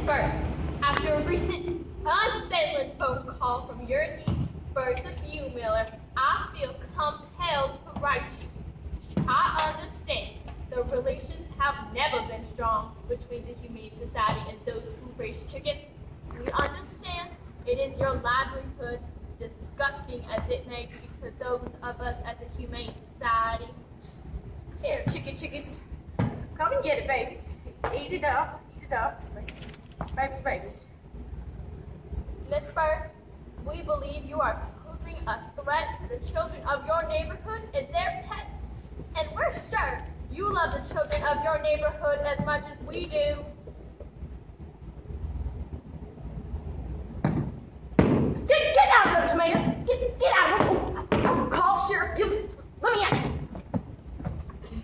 First, after a recent unsettling phone call from your niece, Bertha Miller, I feel compelled to write you. I understand the relations have never been strong between the Humane Society and those who raise chickens. We understand it is your livelihood, disgusting as it may be to those of us at the Humane Society. Here, chickens. Come and get it, babies. Eat it up, babies. Babies. Miss Burks, we believe you are posing a threat to the children of your neighborhood and their pets. And we're sure you love the children of your neighborhood as much as we do. Get out of them, tomatoes! Get out of them! Oh, call Sheriff Gibson. Let me out.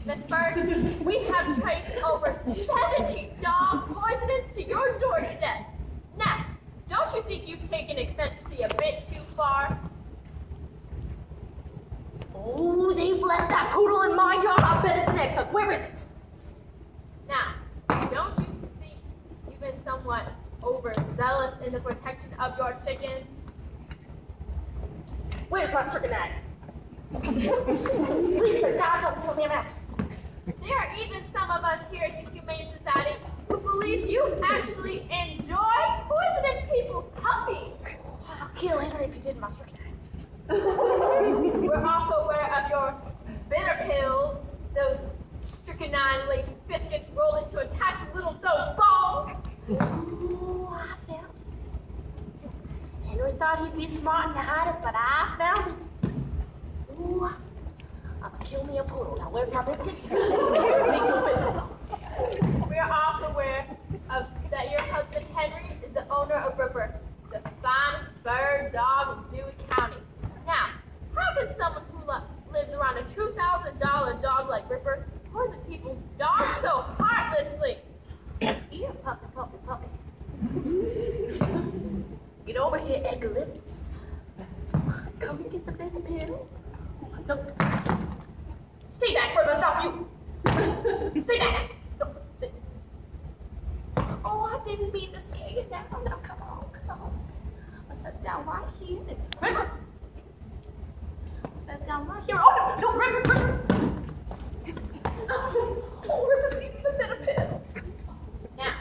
Miss Burks, we have traced over 70 dog poisonings to your doorstep. Now, don't you think you've taken eccentricity a bit too far? Oh, they've left that poodle in my yard. I bet it's an exo. Where is it? Now, don't you think you've been somewhat overzealous in the protection of your chickens? Where's my strychnine? Please, sir, God, don't tell me I'm out. There are even some of us here at the Humane Society who believe you actually enjoy poisoning people's puppies. I'll kill him if he's in my strychnine. We're also aware of your bitter pills, those strychnine-laced biscuits rolled into a tiny little dough balls. Ooh, I found it. Henry thought he'd be smart and hide it, but I found it. Ooh, I'm gonna kill me a poodle. Now, where's my biscuits? We are also aware of that your husband Henry is the owner of Ripper, the finest bird dog in Dewey County. Now, how can someone who lives around a $2,000 dog like Ripper poison people's dogs so heartlessly? Here, puppy. Get over here, egg lips. Come and get the baby pill. No. Stay back for myself, you. Stay back. No. Oh, I didn't mean to scare you down. Now, come on. I sat down right here. Remember? Sat down right here. Oh, no, Ripper. Oh, Ripper's eating the bitter pill. Now,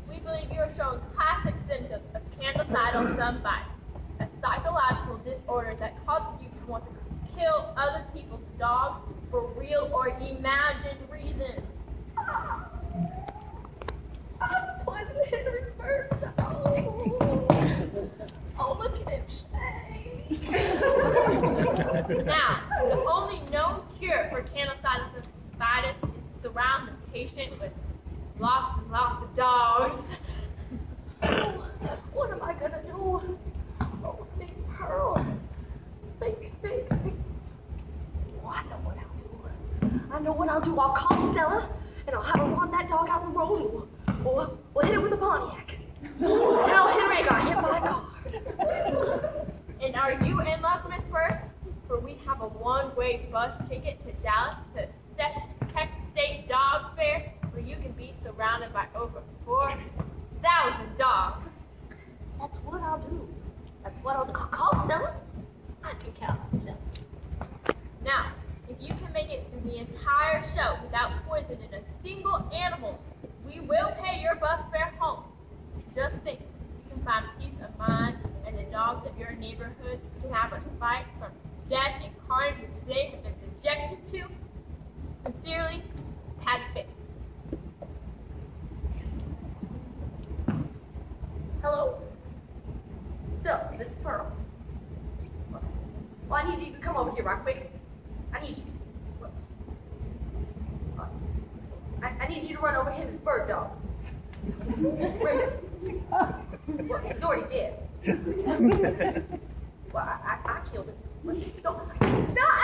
we believe you are showing classic symptoms of candicidal sunbites, a psychological disorder that causes you to want to kill other people's dogs for real or imagined reasons. I poisoned Henry's bird dog. Oh, look at him shake. Now, the only known cure for candicidal sunbitis is to surround the patient with lots and lots of dogs. Oh, what am I gonna do? Oh, big pearl. Big. Oh, I know what I'll do. I'll call Stella, and I'll have her run that dog out the road. We'll hit it with a Pontiac. Tell Henry I got hit by a car. And are you in luck, Miss Burks? For we have a one-way bus ticket to Dallas to Texas State Dog Fair, where you can be surrounded by over 4,000 dogs. That's what I'll do. I'll call Stella. I can count on Stella. Now, if you can make it through the entire show without poisoning a single animal, we will pay your bus fare home. Just think, you can find peace of mind, and the dogs of your neighborhood can have respite from death and carnage which they have been subjected to. Sincerely, Pat Fitz. Hello? So, this is Pearl. Well, I need you to come over here right quick. I need you. I need you to run over Henry's bird dog. Well, he's already dead. Well, I killed him. Stop! I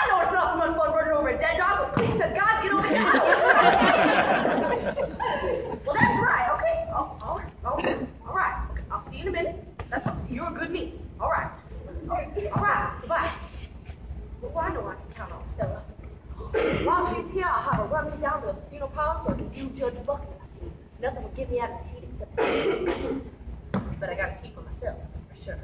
know it's not so much fun running over a dead dog, but please to God, get over here. Well, that's right, okay? All right. Okay, I'll see you in a minute. That's fine. You're a good niece. All right. Goodbye. Well, I know I can count on Stella. While she's here, I'll have her run me down to the funeral parlor so I can view Judge Buckner. Nothing will get me out of the TV. accept it. But I gotta see for myself, for sure.